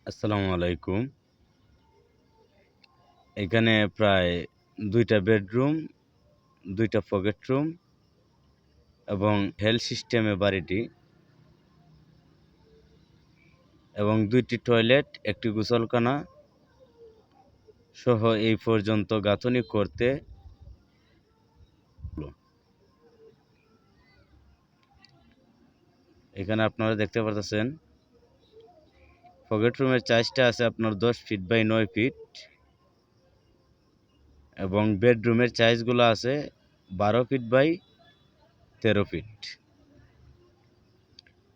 আসসালামু আলাইকুম। এখানে প্রায় ২ টা বেডরুম, ২ টা পকেট রুম এবং হেল সিস্টেমে বাড়িটি এবং ২ টি টয়লেট, ১ টি গোসলখানা সহ এই পর্যন্ত গাঁথনি করতে হলো। এখানে আপনারা দেখতে পারতেছেন পকেট রুমের সাইজটা আছে আপনার ১০ ফিট বাই ৯ ফিট এবং বেডরুমের সাইজগুলো আছে ১২ ফিট বাই ১৩ ফিট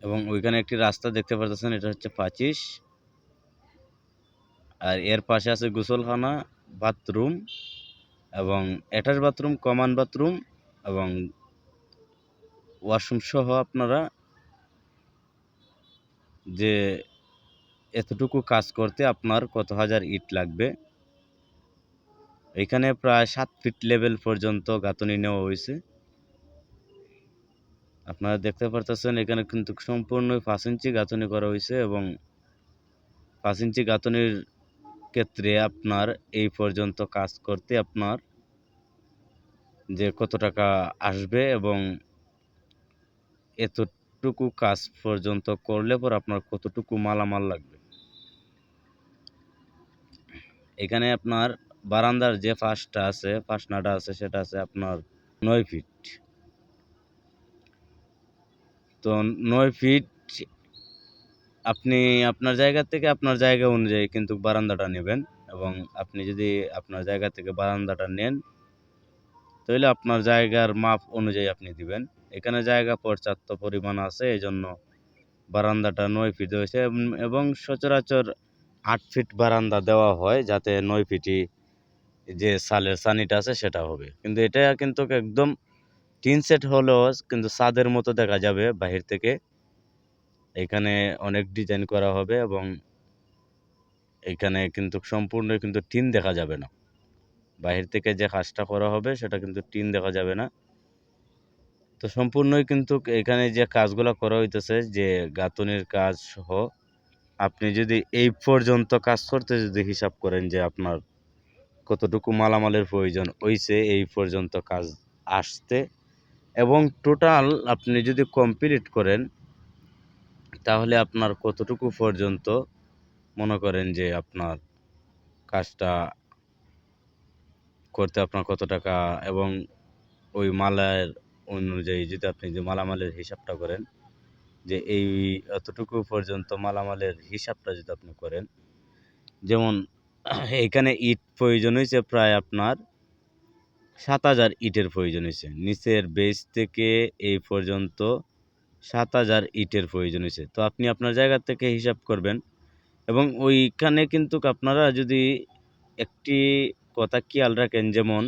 এবং ওইখানে একটি রাস্তা দেখতে পারতেছেন, এটা হচ্ছে ২৫। আর এর পাশে আছে গোসলখানা, বাথরুম এবং অ্যাটাচ বাথরুম, কমন বাথরুম এবং ওয়াশরুম সহ আপনারা যে এতটুকু কাজ করতে আপনার কত হাজার ইট লাগবে। এখানে প্রায় ৭ ফিট লেভেল পর্যন্ত গাঁথনি নেওয়া হয়েছে। আপনারা দেখতে পারতেছেন এখানে কিন্তু সম্পূর্ণ ৫ ইঞ্চি গাঁথনি করা হয়েছে এবং ৫ ইঞ্চি গাঁথনির ক্ষেত্রে আপনার এই পর্যন্ত কাজ করতে আপনার যে কত টাকা আসবে এবং এতটুকু কাজ পর্যন্ত করলে পর আপনার কতটুকু মালামাল লাগবে। এখানে আপনার বারান্দার যে ফাঁসনাটা আছে সেটা আছে আপনার ৯ ফিট। তো ৯ ফিট আপনি আপনার জায়গা থেকে আপনার জায়গা অনুযায়ী কিন্তু বারান্দাটা নেবেন এবং আপনি যদি আপনার জায়গা থেকে বারান্দাটা নেন তাহলে আপনার জায়গার মাপ অনুযায়ী আপনি দিবেন। এখানে জায়গা পর্যাপ্ত পরিমাণ আছে, এজন্য বারান্দাটা ৯ ফিট হয়েছে এবং সচরাচর ৮ ফিট বারান্দা দেওয়া হয় যাতে ৯ ফিটই যে ছালের ছানিটা আছে সেটা হবে। কিন্তু এটা কিন্তু একদম টিন সেট হলেও কিন্তু ছাদের মতো দেখা যাবে বাহির থেকে। এখানে অনেক ডিজাইন করা হবে এবং এখানে কিন্তু সম্পূর্ণ কিন্তু টিন দেখা যাবে না। বাহির থেকে যে কাজটা করা হবে সেটা কিন্তু টিন দেখা যাবে না। তো সম্পূর্ণই কিন্তু এখানে যে কাজগুলা করা হইতেছে যে গাঁথনির কাজ সহ আপনি যদি এই পর্যন্ত কাজ করতে যদি হিসাব করেন যে আপনার কতটুকু মালামালের প্রয়োজন হইছে এই পর্যন্ত কাজ আসতে এবং টোটাল আপনি যদি কমপ্লিট করেন তাহলে আপনার কতটুকু পর্যন্ত মনে করেন যে আপনার কাজটা করতে আপনার কত টাকা এবং ওই মালের অনুযায়ী যদি আপনি যে মালামালের হিসাবটা করেন যে এই এতটুকু পর্যন্ত মালামালের হিসাবটা যদি আপনি করেন, যেমন এখানে ইট প্রয়োজন হয়েছে প্রায় আপনার ৭,০০০ ইটের প্রয়োজন হয়েছে। নিচের বেস থেকে এই পর্যন্ত ৭,০০০ ইটের প্রয়োজন হয়েছে। তো আপনি আপনার জায়গা থেকে হিসাব করবেন এবং ওইখানে কিন্তু আপনারা যদি একটি কথা খেয়াল রাখেন, যেমন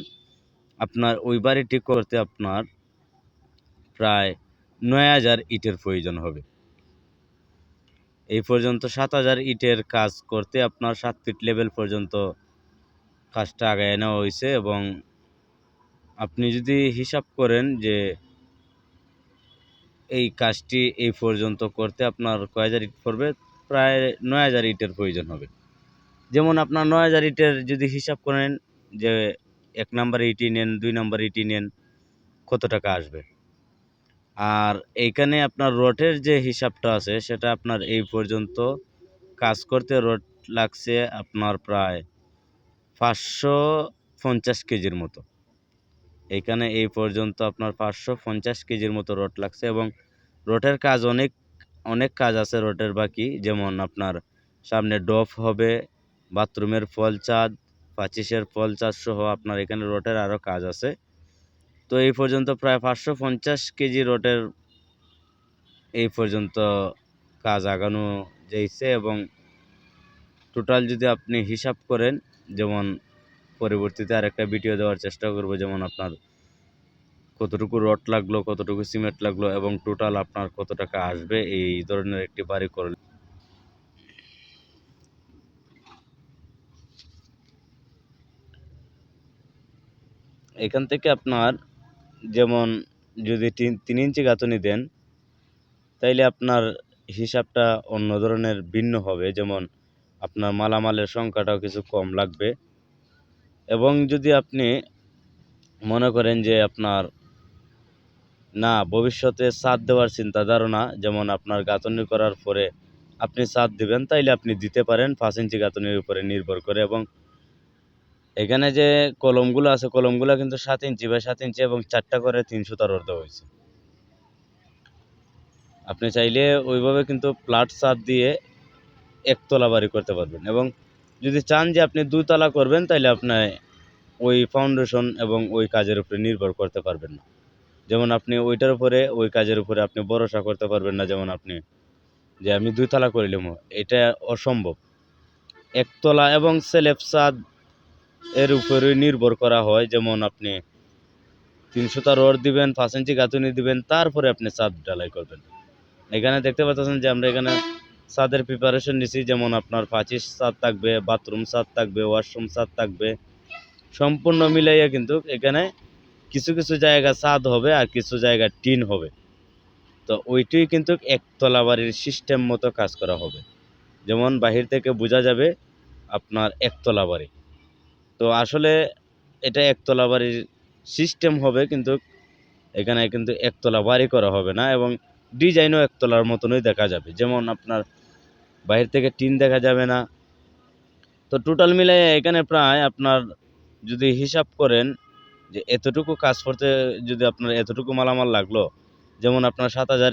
আপনার ওই বাড়িটি করতে আপনার প্রায় ৯,০০০ ইটের প্রয়োজন হবে। এই পর্যন্ত ৭,০০০ ইটের কাজ করতে আপনার ৭ ফিট লেভেল পর্যন্ত কাজটা আগায় নেওয়া হয়েছে এবং আপনি যদি হিসাব করেন যে এই কাজটি এই পর্যন্ত করতে আপনার কয় হাজার ইট পড়বে, প্রায় ৯,০০০ ইটের প্রয়োজন হবে। যেমন আপনার ৯,০০০ ইটের যদি হিসাব করেন যে ১ নাম্বার ইটই নেন, ২ নাম্বার ইটই নেন, কত টাকা আসবে। আর এইখানে আপনার রডের যে হিসাবটা আছে সেটা আপনার এই পর্যন্ত কাজ করতে রড লাগছে আপনার প্রায় ৫৫০ কেজির মতো। এইখানে এই পর্যন্ত আপনার ৫৫০ কেজির মতো রড লাগছে এবং রডের কাজ অনেক অনেক কাজ আছে রডের বাকি, যেমন আপনার সামনে ডফ হবে, বাথরুমের ফল ছাদ, পাচিশের ফল ছাদ সহ আপনার এখানে রডের আরও কাজ আছে। তো এই পর্যন্ত প্রায় ৫৫০ কেজি রডের এই পর্যন্ত কাজ আগানো যাইছে এবং টোটাল যদি আপনি হিসাব করেন, যেমন পরবর্তীতে আরেকটা ভিডিও দেওয়ার চেষ্টা করব, যেমন আপনার কতটুকু রড লাগলো, কতটুকু সিমেন্ট লাগলো এবং টোটাল আপনার কত টাকা আসবে এই ধরনের একটি বাড়ি করলে। এখান থেকে আপনার যেমন যদি ৩ ইঞ্চি গাঁথনি দেন তাইলে আপনার হিসাবটা অন্য ধরনের ভিন্ন হবে। যেমন আপনার মালামালের সংখ্যাটাও কিছু কম লাগবে। এবং যদি আপনি মনে করেন যে আপনার না ভবিষ্যতে ছাদ দেওয়ার চিন্তা ধারণা, যেমন আপনার গাঁথনি করার পরে আপনি ছাদ দিবেন, তাইলে আপনি দিতে পারেন 5 ইঞ্চি গাঁথনির উপরে নির্ভর করে। এবং এখানে যে কলমগুলো আছে, কলমগুলো কিন্তু 7 ইঞ্চি বাই 7 ইঞ্চি এবং 4টা করে 3 সুতার দেওয়া হয়েছে। আপনি চাইলে ওইভাবে কিন্তু ফ্ল্যাট ছাদ দিয়ে একতলা বাড়ি করতে পারবেন। এবং যদি চান যে আপনি 2 তলা করবেন, তাইলে আপনার ওই ফাউন্ডেশন এবং ওই কাজের উপরে নির্ভর করতে পারবেন না। যেমন আপনি ওইটার উপরে, ওই কাজের উপরে আপনি ভরসা করতে পারবেন না। যেমন আপনি যে আমি 2 তলা করিলাম, এটা অসম্ভব। একতলা এবং স্ল্যাব ছাদ এর উপরে নির্ভর করা হয়। যেমন আপনি 3 সুতা রড দিবেন, 5 ইঞ্চি গাঁথনি দিবেন, তারপরে আপনি ছাদ ঢালাই করবেন। এখানে দেখতে পাচ্ছেন যে আমরা এখানে ছাদের প্রিপারেশন নিছি। যেমন আপনার 25 ছাদ থাকবে, বাথরুম ছাদ থাকবে, ওয়াশরুম ছাদ থাকবে, সম্পূর্ণ মিলাইয়া কিন্তু এখানে কিছু কিছু জায়গা ছাদ হবে আর কিছু জায়গা টিন হবে। তো ওইটাই কিন্তু একতলা বাড়ির সিস্টেম মতো কাজ করা হবে। যেমন বাহির থেকে বোঝা যাবে আপনার একতলা বাড়ি। তো আসলে এটা একতলা বাড়ির সিস্টেম হবে, কিন্তু এখানে কিন্তু একতলা বাড়ি করা হবে না। এবং ডিজাইনও একতলার মতনই দেখা যাবে। যেমন আপনার বাহির থেকে টিন দেখা যাবে না। তো টোটাল মিলাই এখানে প্রায় আপনার যদি হিসাব করেন যে এতটুকু কাজ করতে যদি আপনার এতটুকু মালামাল লাগলো, যেমন আপনার 7,000